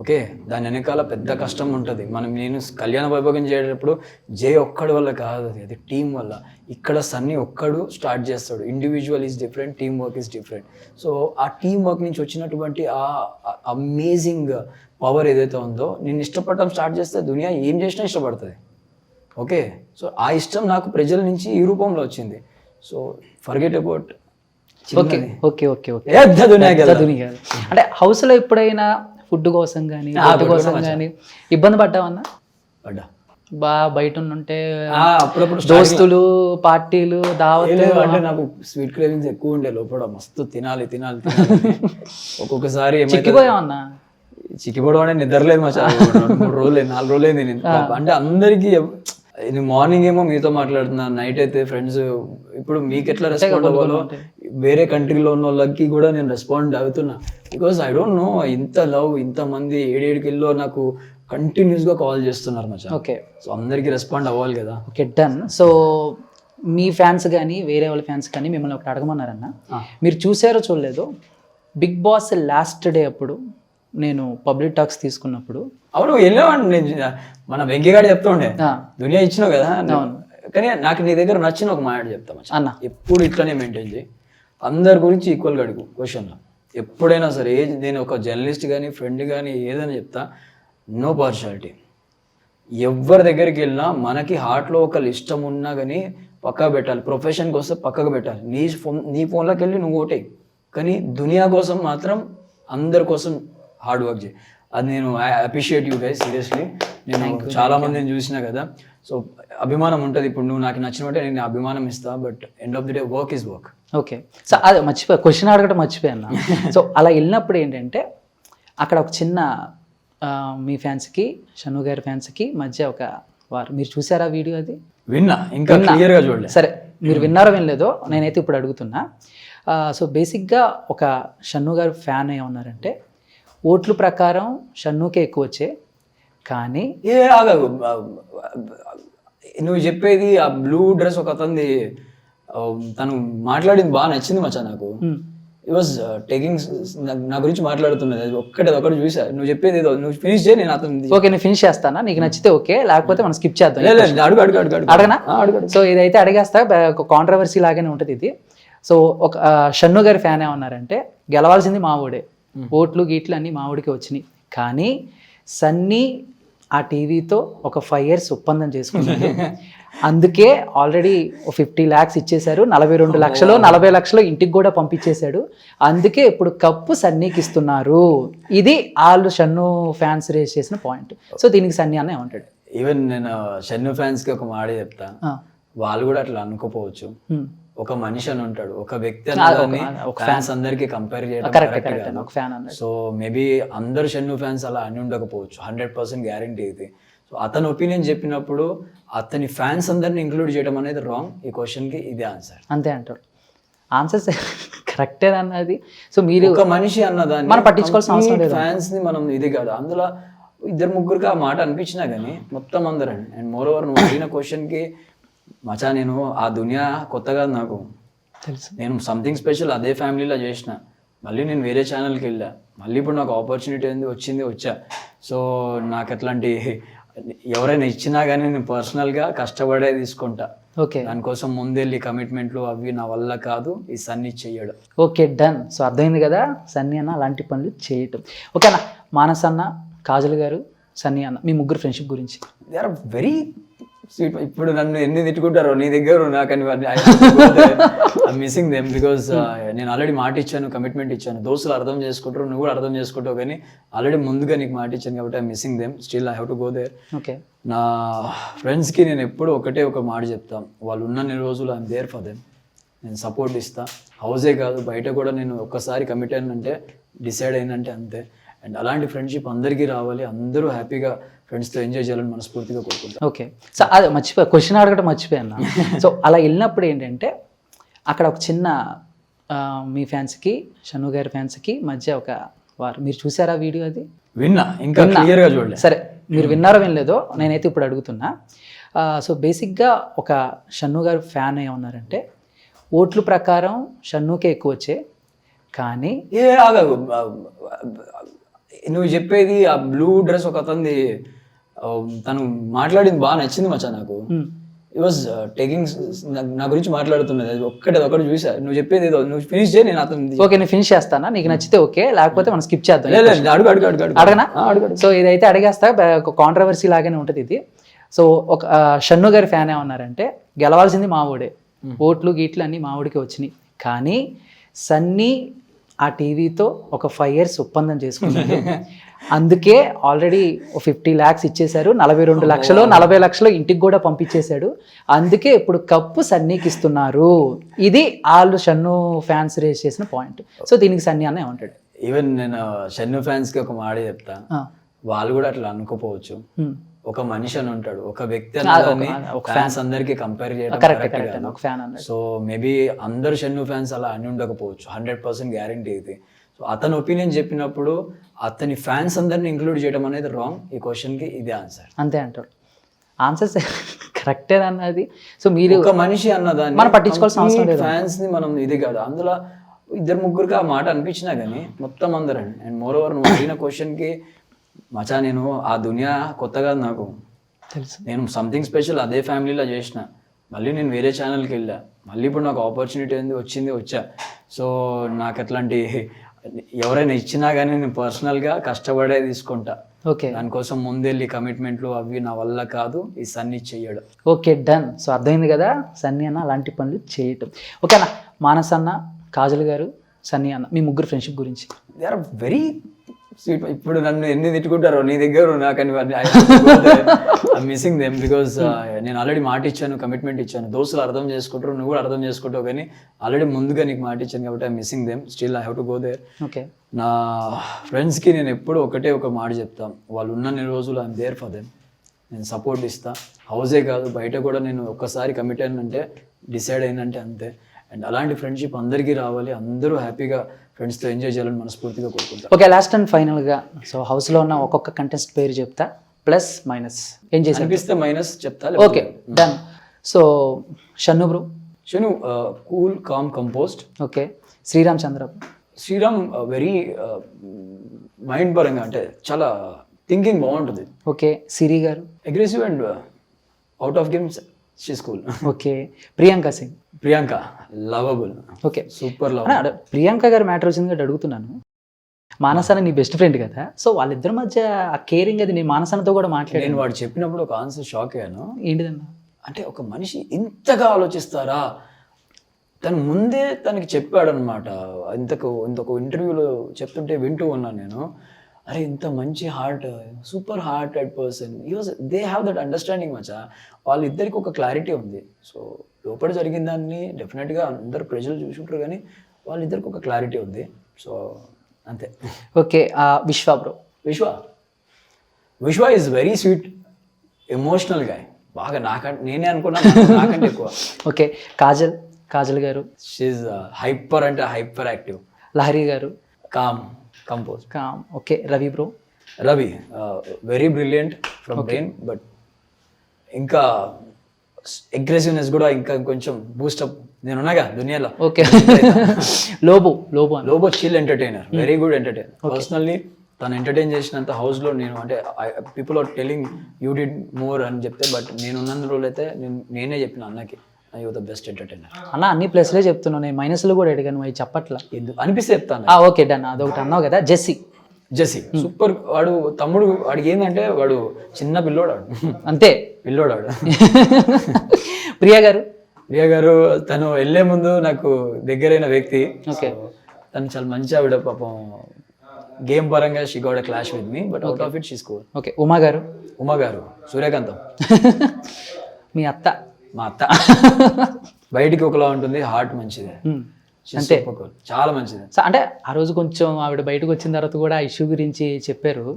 ఓకే, దాని వెనకాల పెద్ద కష్టం ఉంటుంది. నేను కళ్యాణ వైభోగం చేసేటప్పుడు జే ఒక్కడి వల్ల కాదు, అది టీం వల్ల. ఇక్కడ సన్నీ ఒక్కడు స్టార్ట్ చేస్తాడు. Individual is different, team work is different. So ఆ టీం వర్క్ నుంచి వచ్చినటువంటి ఆ అమేజింగ్ పవర్ ఏదైతే ఉందో, నేను ఇష్టపడటం స్టార్ట్ చేస్తే దునియా ఏం చేసినా ఇష్టపడుతుంది. ఓకే, సో ఆ ఇష్టం నాకు ప్రజల నుంచి ఈ రూపంలో వచ్చింది. So forget about
okay okay okay okay
దునియా
దునియా. అంటే హౌస్లో ఎప్పుడైనా ఫుడ్ కోసం కానీ ఫుడ్ కోసం కానీ ఇబ్బంది పడ్డావన్నా?
పడ్డా.
బయట ఉంటే
అప్పుడప్పుడు
దోస్తులు పార్టీలు దావత్లు
అంటే నాకు స్వీట్ క్రేవింగ్స్ ఎక్కువ ఉండే లోపల, మస్తు తినాలి తినాలి ఒక్కొక్కసారి
చిక్కిపోయావన్నా?
చిక్కిపోవడం అంటే నిద్రలేదు మా 3 రోజులు 4 రోజులు అయింది నేను. అంటే అందరికి మార్నింగ్ ఏమో మీతో మాట్లాడుతున్నా, నైట్ అయితే ఫ్రెండ్స్. ఇప్పుడు మీకు ఎట్లా రెస్పాండ్ అవ్వాలో వేరే కంట్రీలో ఉన్న వాళ్ళకి కూడా నేను రెస్పాండ్ అవుతున్నా. బికాస్ ఐ డోంట్ నో, ఇంత లవ్, ఇంతమంది 7 కిలో నాకు కంటిన్యూస్గా కాల్ చేస్తున్నారు మచ్చా.
ఓకే,
సో అందరికీ రెస్పాండ్ అవ్వాలి కదా.
Okay done. సో మీ ఫ్యాన్స్ కానీ వేరే వాళ్ళ ఫ్యాన్స్ కానీ మిమ్మల్ని ఒకటి అడగమన్నారన్న, మీరు చూసారో చూడలేదు బిగ్ బాస్ లాస్ట్ డే అప్పుడు నేను పబ్లిక్ టాక్స్ తీసుకున్నప్పుడు?
అవును వెళ్ళామండి, నేను మన వెంకయ్యగాడు చెప్తుండే దునియా ఇచ్చినావు కదా. కానీ నాకు నీ దగ్గర నచ్చిన ఒక మాట చెప్తా
అన్న,
ఎప్పుడు ఇట్లనే మెయింటైన్ చేయి, అందరి గురించి ఈక్వల్గా అడుగు క్వశ్చన్లో ఎప్పుడైనా సరే. నేను ఒక జర్నలిస్ట్ కానీ ఫ్రెండ్ కానీ ఏదైనా చెప్తా, నో పార్షాలిటీ. ఎవరి దగ్గరికి వెళ్ళినా మనకి హార్ట్లో ఒకళ్ళు ఇష్టం ఉన్నా కానీ పక్కా పెట్టాలి. ప్రొఫెషన్కి వస్తే పక్కకు పెట్టాలి. నీ ఫోన్లోకి వెళ్ళి నువ్వు ఓటే, కానీ దునియా కోసం మాత్రం అందరి కోసం హార్డ్ వర్క్ చేయి. అది నేను అప్రిషియేట్ యూ గైస్, సీరియస్లీ. నేను చాలా మందిని చూసినా కదా, సో అభిమానం ఉంటుంది. ఇప్పుడు నువ్వు నాకు నచ్చినట్టే నేను అభిమానం ఇస్తా, but end of the day work is work.
Okay, so అది మర్చిపోయా, క్వశ్చన్ అడగడం మర్చిపోయాను. సో అలా వెళ్ళినప్పుడు ఏంటంటే అక్కడ ఒక చిన్న మీ ఫ్యాన్స్కి షన్ను గారి ఫ్యాన్స్కి మధ్య ఒక వారు, మీరు చూసారా వీడియో? అది
విన్నా, ఇంకా క్లియర్గా చూడలేదు.
సరే, మీరు విన్నారో వినలేదో నేనైతే ఇప్పుడు అడుగుతున్నా. సో బేసిక్గా ఒక షన్ను గారు ఫ్యాన్ అయ్యి ఉన్నారంటే ఓట్ల ప్రకారం షన్నుకే ఎక్కువ వచ్చే, కానీ
నువ్వు చెప్పేది ఆ బ్లూ డ్రెస్ ఒక అతనిది, తను మాట్లాడింది బాగా నచ్చింది మచ్చా నాకు. ఇట్ వాజ్ టేకింగ్ నా గురించి మాట్లాడుతున్నది, అది ఒకటి చూసా. నువ్వు చెప్పేది ఏదో నువ్వు ఫినిష్ చేయి, నేను అతను
ఓకే నేను ఫినిష్ చేస్తానా, నీకు నచ్చితే ఓకే, లేకపోతే మనం స్కిప్ చేద్దాం.
అడుగు
అడగనా? సో ఇదైతే అడిగేస్తా, కాంట్రవర్సీ లాగానే ఉంటుంది ఇది. సో ఒక షన్ను గారి ఫ్యాన్ ఏమన్నారంటే గెలవాల్సింది మావోడే, ఓట్లు గీట్లు అన్నీ మావోడికి వచ్చినాయి, కానీ సన్నీ ఆ టీవీతో ఒక 5 years ఒప్పందం చేసుకున్నాడు, అందుకే ఆల్రెడీ 50 lakhs ఇచ్చేశారు, 42 లక్షలు 40 లక్షలు ఇంటికి కూడా పంపించేశాడు, అందుకే ఇప్పుడు కప్పు సన్నీకి ఇస్తున్నారు. ఇది వాళ్ళు షన్ను ఫ్యాన్స్ రేస్ చేసిన పాయింట్. సో దీనికి సన్నీ అన్న ఏమంటాడు?
ఈవెన్ నేను షన్ను ఫ్యాన్స్కి ఒక మాట చెప్తా, వాళ్ళు కూడా అట్లా అనుకోపోవచ్చు. ఒక మనిషి అని ఉంటాడు, ఒక వ్యక్తి ఫ్యాన్స్ అందరికి కంపేర్ చేయడం. సో మేబీ అందరు షన్ను ఫ్యాన్స్ అలా అని ఉండకపోవచ్చు, 100% గ్యారంటీ ఇది. సో అతని ఒపీనియన్ చెప్పినప్పుడు అతని ఫ్యాన్స్ అందరిని ఇంక్లూడ్ చేయడం అనేది రాంగ్. ఈ క్వశ్చన్కి ఇదే ఆన్సర్.
అంతే అంటారు, ఆన్సర్ కరెక్టే అన్నది. సో మీరు
ఒక మనిషి అన్నదాన్ని
మనం పట్టించుకోవాల్సిన అవసరం లేదు.
ఫ్యాన్స్ ని మనం ఇది కాదు, అందులో 2-3కి ఆ మాట అనిపించినా కానీ మొత్తం అందరండి. అండ్ మోర్ ఓవర్ నువ్వు అడిగిన క్వశ్చన్కి మచా, నేను ఆ దునియా కొత్తగా నాకు
తెలుసు,
నేను సంథింగ్ స్పెషల్ అదే ఫ్యామిలీలో చేసిన, మళ్ళీ నేను వేరే ఛానల్కి వెళ్ళా, మళ్ళీ ఇప్పుడు నాకు ఆపర్చునిటీ వచ్చా. సో నాకు అట్లాంటి ఎవరైనా ఇచ్చినా కానీ నేను పర్సనల్గా కష్టపడే తీసుకుంటా.
ఓకే,
దానికోసం ముందెళ్ళి కమిట్మెంట్లు అవి నా వల్ల కాదు, ఈ సన్నీ చెయ్యడం.
Okay done. సో అర్థమైంది కదా, సన్నీ అన్న అలాంటి పనులు చేయటం. ఓకేనా, మానస్ అన్న, కాజల్ గారు, సన్నీ అన్న, మీ ముగ్గురు ఫ్రెండ్షిప్ గురించి?
They are very sweet. ఇప్పుడు నన్ను ఎన్ని తిట్టుకుంటారో నీ దగ్గర నాకని మిస్సింగ్ దెమ్, బికాస్ నేను ఆల్రెడీ మాట ఇచ్చాను, కమిట్మెంట్ ఇచ్చాను. దోస్తులు అర్థం చేసుకుంటారు, నువ్వు కూడా అర్థం చేసుకుంటావు, కానీ ఆల్రెడీ ముందుగా నీకు మాట ఇచ్చాను కాబట్టి I missing them. Still I have to go there.
Okay,
నా ఫ్రెండ్స్కి నేను ఎప్పుడు ఒక మాట చెప్తాను, వాళ్ళు ఉన్నన్ని రోజులు ఐఎమ్ దేర్ ఫర్ దెమ్. నేను సపోర్ట్ ఇస్తా, హౌసే కాదు బయట కూడా. నేను ఒక్కసారి కమిట్ అయినంటే, డిసైడ్ అయినంటే అంతే. అండ్ అలాంటి ఫ్రెండ్షిప్ అందరికీ రావాలి, అందరూ హ్యాపీగా ఫ్రెండ్స్తో ఎంజాయ్ చేయాలని మనస్ఫూర్తిగా కోరుకుంటాను.
ఓకే, సో అది మర్చిపోయా, క్వశ్చన్ అడగడం మర్చిపోయాను. సో అలా వెళ్ళినప్పుడు ఏంటంటే అక్కడ ఒక చిన్న మీ ఫ్యాన్స్కి షన్ను గారి ఫ్యాన్స్కి మధ్య ఒక వారు, మీరు చూసారా వీడియో? అది
విన్నా, ఇంకా క్లియర్గా చూడలేదు.
సరే, మీరు విన్నారో వినలేదో నేనైతే ఇప్పుడు అడుగుతున్నా. సో బేసిక్గా ఒక షన్ను గారు ఫ్యాన్ అయ్యి ఉన్నారంటే ఓట్ల ప్రకారం షన్నుకే ఎక్కువ వచ్చే, కానీ
నువ్వు చెప్పేది ఆ బ్లూ డ్రెస్ ఒక అతనిది, తను మాట్లాడింది బాగా నచ్చింది మచ్చా నాకు. ఇట్ వాజ్ టేకింగ్ నా గురించి మాట్లాడుతున్నది, అది ఒకటి చూసా. నువ్వు చెప్పేది ఏదో నువ్వు ఫినిష్ చేయి, నేను అతను
ఓకే నేను ఫినిష్ చేస్తానా, నీకు నచ్చితే ఓకే, లేకపోతే మనం స్కిప్ చేద్దాం.
అడుగు
అడగనా? సో ఇదైతే అడిగేస్తా, కాంట్రవర్సీ లాగానే ఉంటుంది ఇది. సో ఒక షన్ను గారి ఫ్యాన్ ఏమన్నారంటే గెలవాల్సింది మావోడే, ఓట్లు గీట్లు అన్నీ మావోడికి వచ్చినాయి, కానీ సన్నీ ఆ టీవీతో ఒక 5 years ఒప్పందం చేసుకున్నాడు, అందుకే ఆల్రెడీ 50 lakhs ఇచ్చేశారు, 42 లక్షలు 40 లక్షలు ఇంటికి కూడా పంపించేశాడు, అందుకే ఇప్పుడు కప్పు సన్నీకి ఇస్తున్నారు. ఇది వాళ్ళు షన్ను ఫ్యాన్స్ రేస్ చేసిన పాయింట్. సో దీనికి సన్నీ అన్న ఏమంటాడు?
ఈవెన్ నేను షన్ను ఫ్యాన్స్కి ఒక మాట చెప్తా, వాళ్ళు కూడా అట్లా అనుకోపోవచ్చు. ఒక మనిషి అని ఉంటాడు, ఒక వ్యక్తి అని ఫ్యాన్స్ అందరికి కంపేర్ చేయడం కరెక్ట్ కాదు. సో మేబీ అందరు షన్ను ఫ్యాన్స్ అలా అని ఉండకపోవచ్చు, 100% గ్యారంటీ ఇది. సో అతని ఒపీనియన్ చెప్పినప్పుడు అతని ఫ్యాన్స్ అందరిని ఇంక్లూడ్ చేయడం అనేది రాంగ్. ఈ క్వశ్చన్కి ఇదే ఆన్సర్.
అంతే అంటారు. ఆన్సర్స్ కరెక్టే అన్నది. సో మీరు
ఒక మనిషి అన్నదాన్ని
మనం పట్టించుకోవాల్సిన అవసరం లేదు.
ఫ్యాన్స్ ని మనం ఇది కాదు, అందులో 2-3 ఆ మాట అనిపించినా కానీ మొత్తం అందరండి. అండ్ మోర్ ఓవర్ నువ్వు అడిగిన క్వశ్చన్కి మచా, నేను ఆ దునియా కొత్తగా నాకు
తెలుసు,
నేను సంథింగ్ స్పెషల్ అదే ఫ్యామిలీలో చేసిన, మళ్ళీ నేను వేరే ఛానల్కి వెళ్ళా, మళ్ళీ ఇప్పుడు నాకు ఆపర్చునిటీ వచ్చా. సో నాకు అట్లాంటి ఎవరైనా ఇచ్చినా కానీ నేను పర్సనల్గా కష్టపడే తీసుకుంటా.
ఓకే,
దానికోసం ముందెళ్ళి కమిట్మెంట్లు అవి నా వల్ల కాదు, ఈ సన్నీ చెయ్యడం.
Okay done. సో అర్థమైంది కదా, సన్నీ అన్న అలాంటి పనులు చేయటం. ఓకేనా, మానస్ అన్న, కాజల్ గారు, సన్నీ అన్న, మీ ముగ్గురు ఫ్రెండ్షిప్ గురించి.
They are very sweet. ఇప్పుడు నన్ను ఎన్ని తిట్టుకుంటారో నీ దగ్గర నాకని మిస్సింగ్ దెమ్, బికాస్ నేను ఆల్రెడీ మాట ఇచ్చాను, కమిట్మెంట్ ఇచ్చాను. దోస్తులు అర్థం చేసుకుంటారు, నువ్వు కూడా అర్థం చేసుకుంటావు, కానీ ఆల్రెడీ ముందుగా నీకు మాట ఇచ్చాను కాబట్టి I missing them. Still I have to go there.
Okay,
నా ఫ్రెండ్స్కి నేను ఎప్పుడు ఒక మాట చెప్తాను, వాళ్ళు ఉన్నన్ని రోజులు ఐఎమ్ దేర్ ఫర్ దెమ్. నేను సపోర్ట్ ఇస్తా, హౌసే కాదు బయట కూడా. నేను ఒక్కసారి కమిట్ అయినంటే, డిసైడ్ అయినంటే అంతే. అండ్ అలాంటి ఫ్రెండ్షిప్ అందరికీ రావాలి, అందరూ హ్యాపీగా ఫ్రెండ్స్తో ఎంజాయ్ చేయాలని మనస్ఫూర్తిగా కోరుకుంటాను.
ఓకే, లాస్ట్ అండ్ ఫైనల్గా, సో హౌస్లో ఉన్న ఒక్కొక్క కంటెస్ట్ పేరు చెప్తా, ప్లస్ మైనస్ ఏం చేసి
అనిపిస్తే మైనస్ చెప్తా.
Okay done. So Shannu bro.
Shannu cool, calm, composed.
Okay, Sriram Chandra.
Sriram very mind పరంగా అంటే చాలా థింకింగ్ బాగుంటుంది.
Okay, Siri garu.
Aggressive and out of games she's cool.
Okay, Priyanka Singh.
Priyanka lovable.
Okay,
super love.
Priyanka garu matter వచ్చింది కాబట్టి అడుగుతున్నాను, మానస్ అన్న నీ బెస్ట్ ఫ్రెండ్ కదా, సో వాళ్ళిద్దరి మధ్య ఆ కేరింగ్ అది నేను మానస్ అన్నతో కూడా మాట్లాడాను.
నేను వాడు చెప్పినప్పుడు ఒక ఆన్సర్ షాక్ అయ్యాను.
ఏంటిదన్నా
అంటే ఒక మనిషి ఇంతగా ఆలోచిస్తారా, తను ముందే తనకి చెప్పాడనమాట. ఇంతకు ఇంటర్వ్యూలో చెప్తుంటే వింటూ ఉన్నాను నేను. అరే ఇంత మంచి heart, super hearted person, they have that understanding మచా. వాళ్ళిద్దరికి ఒక క్లారిటీ ఉంది. సో లోపల జరిగిన దాన్ని డెఫినెట్గా అందరు ప్రజలు చూసుకుంటారు, కానీ వాళ్ళిద్దరికి ఒక క్లారిటీ ఉంది. సో అంతే.
Okay, Vishwa bro.
Vishwa is very sweet, emotional guy. బాగా నేనే అనుకున్నాను నాకంటే ఎక్కువ.
Okay, Kajal garu.
She's hyper అంటే hyper active.
Lahari garu.
Calm, compose.
Okay, Ravi bro.
Ravi very brilliant from brain, but ఇంకా అగ్రెసివ్నెస్ కూడా ఇంకా కొంచెం బూస్టప్. నేనున్నాగా దునియాలో.
Okay, Lobo
chill entertainer, very good entertainer. Personally తను ఎంటర్టైన్ చేసినంత హౌస్లో నేను అంటే people are telling you did more అని చెప్తే, బట్ నేనున్న రోజులు అయితే నేనే చెప్పిన అన్నకి యూ ద బెస్ట్ ఎంటర్టైనర్
అన్న. అన్ని ప్లస్లే చెప్తున్నాను, నేను మైనస్లు కూడా అడిగాను, అవి చెప్పట్లా.
ఎందుకు అనిపిస్తే చెప్తాను.
Okay done. అదొకటి అన్నావు కదా, జెస్సీ
సూపర్. వాడు తమ్ముడు, వాడికి ఏంటంటే వాడు చిన్న పిల్లోడాడు,
అంతే
పిల్లోడాడు.
ప్రియా గారు
తను వెళ్ళే ముందు నాకు దగ్గరైన వ్యక్తి.
ఓకే,
తను చాలా మంచి ఆవిడ, పాపం గేమ్ పరంగా she got a clash with me, but out of it she score.
Okay, Uma గారు
సూర్యకాంతం.
మీ అత్త.
మా అత్త బయటికి ఒకలా ఉంటుంది, హార్ట్ మంచిది,
అంతే,
చాలా మంచిది.
అంటే ఆ రోజు కొంచెం ఆవిడ బయటకు వచ్చిన తర్వాత కూడా ఆ ఇష్యూ గురించి చెప్పారు.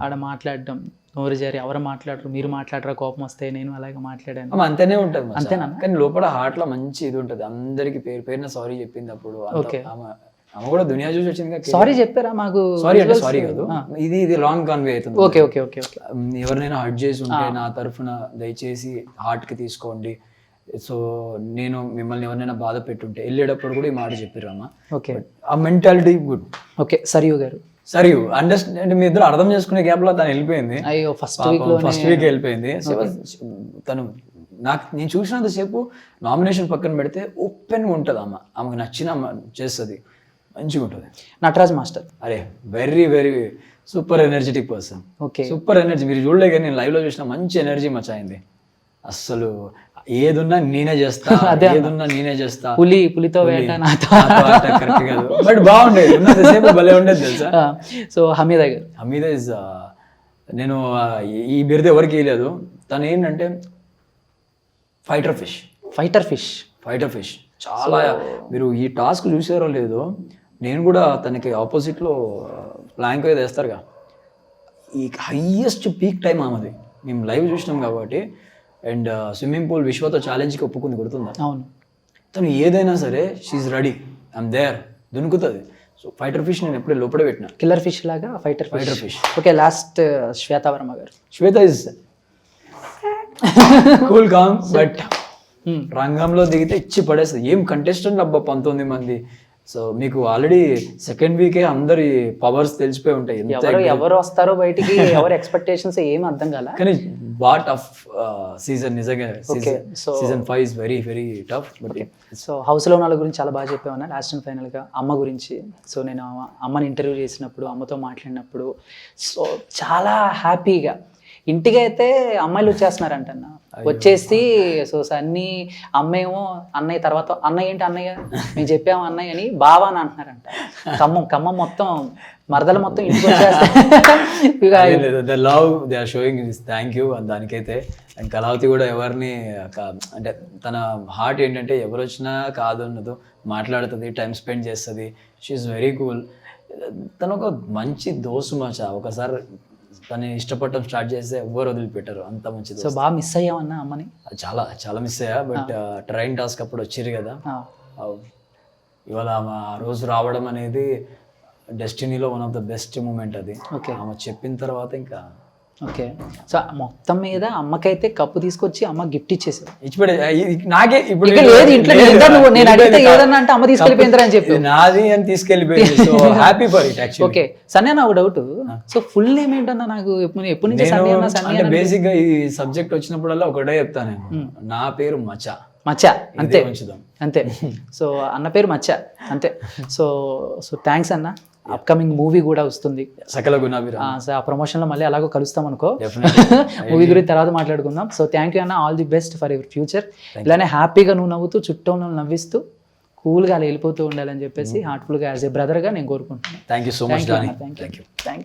ఆవిడ మాట్లాడడం నోరు జారి, ఎవరు మాట్లాడరు, మీరు మాట్లాడరా, కోపం వస్తే నేను అలాగే మాట్లాడాను.
అంతేనే ఉంటుంది,
అంతేనా?
కానీ లోపల హార్ట్ లో మంచి ఇది ఉంటుంది. అందరికి పేరున సారీ చెప్పింది అప్పుడు.
ఓకే,
ఆమె కూడా దునియా చూసి వచ్చింది.
సారీ చెప్పారా మాకు?
సారీ అంటే సారీ కాదు, ఇది రాంగ్ కన్వే అవుతుంది.
Okay okay okay okay.
ఎవరినైనా హర్ట్ చేసి ఉంటే నా తరఫున దయచేసి హార్ట్ కి తీసుకోండి. సో నేను మిమ్మల్ని ఎవరినైనా బాధ పెట్టుంటే వెళ్ళేటప్పుడు కూడా ఈ మాట చెప్పిరమ్మా.
ఓకే,
ఆ మెంటాలిటీ గుడ్.
ఓకే, సరియు గారు.
అండర్స్టాండ్, మీ ఇద్దరు అర్థం చేసుకునే గ్యాప్ లో తను వెళ్ళిపోయింది.
అయ్యో, ఫస్ట్ వీక్
వెళ్ళిపోయింది. తను నేను చూసినంతసేపు నామినేషన్ పక్కన పెడితే ఓపెన్గా ఉంటుంది. ఆమెకు నచ్చిన చేస్తుంది. మంచిగా ఉంటుంది.
నటరాజ్ మాస్టర్.
అరే very very super energetic person.
Okay.
Super energy. మీరు చూడలే కానీ నేను లైవ్లో చూసిన మంచి ఎనర్జీ మచ్ అయింది. అస్సలు ఏదున్నా నేనే చేస్తా, ఏదున్నా నేనే చేస్తా.
పులితో వేట నాతో
కరెక్ట్ కాదు బట్ బాగుండేది, ఉన్నంతసేపు భలే ఉండేది తెలుసా.
సో హమీద గారు.
హమీద ఇస్ నేను ఈ బిరుదు ఎవరికి ఇవ్వలేదు. తను ఏంటంటే ఫైటర్ ఫిష్ చాలా. మీరు ఈ టాస్క్ చూసారో లేదో, నేను కూడా తనకి ఆపోజిట్లో ప్లాంక్ అయితే వేస్తారుగా, ఈ హైయెస్ట్ పీక్ టైం ఆమెది. మేము లైవ్ చూసినాం కాబట్టి. అండ్ స్విమ్మింగ్ పూల్ విశ్వతో ఛాలెంజ్కి ఒప్పుకుంది, గుర్తుందా?
అవును.
తను ఏదైనా సరే షీఈ్ రెడీ, ఐఎమ్ దేర్, దునుకుతుంది. సో ఫైటర్ ఫిష్ నేను ఎప్పుడే లోపల పెట్టిన.
కిల్లర్ ఫిష్ లాగా fighter fish. Okay, last Shweta Varma garu.
Shweta is cool calm but రంగంలో దిగితే ఇచ్చి పడేస్తుంది. ఏం కంటెస్టెంట్ అబ్బా, 19 మంది. సో మీకు ఆల్రెడీ సెకండ్ వీకే అందరి పవర్స్ తెలిసిపోయి ఉంటాయి.
ఎవరు వస్తారో బయటికి, ఎవరు ఎక్స్పెక్టేషన్స్ ఏం అర్థం కాల.
కానీ బాగా టఫ్ సీజన్ నిజంగా. Season 5 is very very tough. But
so హౌస్లో ఉన్న వాళ్ళ గురించి చాలా బాగా చెప్పామన్నా. లాస్ట్ అండ్ ఫైనల్గా అమ్మ గురించి. సో నేను అమ్మని ఇంటర్వ్యూ చేసినప్పుడు, అమ్మతో మాట్లాడినప్పుడు, సో చాలా హ్యాపీగా ఇంటికి అయితే అమ్మాయిలు వచ్చేస్తున్నారంట అన్న. వచ్చేసి సో అన్ని అమ్మేమో అన్నయ్య, తర్వాత అన్నయ్య ఏంటి అన్నయ్య, మేము చెప్పాము అన్నయ్య అని బావా అని అంటున్నారంట. ఖమ్మం మొత్తం మరదలు మొత్తం ఇంటికి వచ్చేస్తారు.
The love they are showing is thank you దానికైతే. అండ్ కళావతి కూడా ఎవరిని అంటే తన హార్ట్ ఏంటంటే ఎవరు వచ్చినా కాదు అన్నదో, మాట్లాడుతుంది, టైం స్పెండ్ చేస్తుంది. She is very cool. తను ఒక మంచి దోస్తు మచ. ఒకసారి తను ఇష్టపడటం స్టార్ట్ చేస్తే ఎవ్వరు వదిలిపెట్టారు, అంత మంచిది.
సో బాగా మిస్ అయ్యామన్నా అమ్మని.
చాలా చాలా మిస్ అయ్యా. బట్ ట్రైన్ టాస్క్ అప్పుడు వచ్చిర్రు కదా, ఇవాళ ఆ రోజు రావడం అనేది డెస్టినీలో one of the best moment అది. ఆమె చెప్పిన తర్వాత ఇంకా
ఓకే. సో మొత్తం మీద అమ్మకైతే కప్పు తీసుకొచ్చి అమ్మ గిఫ్ట్ ఇచ్చేసారు.
ఇచ్చిపెడే నాకే ఇప్పుడు
నేను అడిగితే ఏదన్నా అంటే అమ్మ తీసుకెళ్ళిపోయిందా అని చెప్పి
నాది అని తీసుకెళ్ళిపోయింది. So happy for it actually.
Okay. Sunny అన్న ఒక డౌట్. సో ఫుల్ నేమ్ ఏంటన్నా నాకు ఎప్పటి నుంచి సన్నీ అన్న సన్నీ
అంటే బేసిక్ గా ఈ సబ్జెక్ట్ వచ్చినప్పుడల్లా ఒకటే చెప్తాను నేను, నా పేరు మచ్చ
అంతే
ఉంచుదాం
అంతే. సో అన్న పేరు మచ్చ అంతే. సో థ్యాంక్స్ అన్న. అప్కమింగ్ మూవీ కూడా వస్తుంది,
సకల గుణాభిరామ.
సో ఆ ప్రమోషన్లో మళ్ళీ అలాగో కలుస్తాం అనుకో. మూవీ గురించి తర్వాత మాట్లాడుకుందాం. సో థ్యాంక్ యూ అన్న. All the best for your future. ఇలానే హ్యాపీగా నువ్వు నవ్వుతూ, చుట్టూ నవ్విస్తూ, కూల్గా అలా వెళ్ళిపోతూ ఉండాలని చెప్పేసి హార్ట్ఫుల్గా యాజ్ ఏ బ్రదర్గా నేను కోరుకుంటున్నాను.
Thank you so much.
Thank you.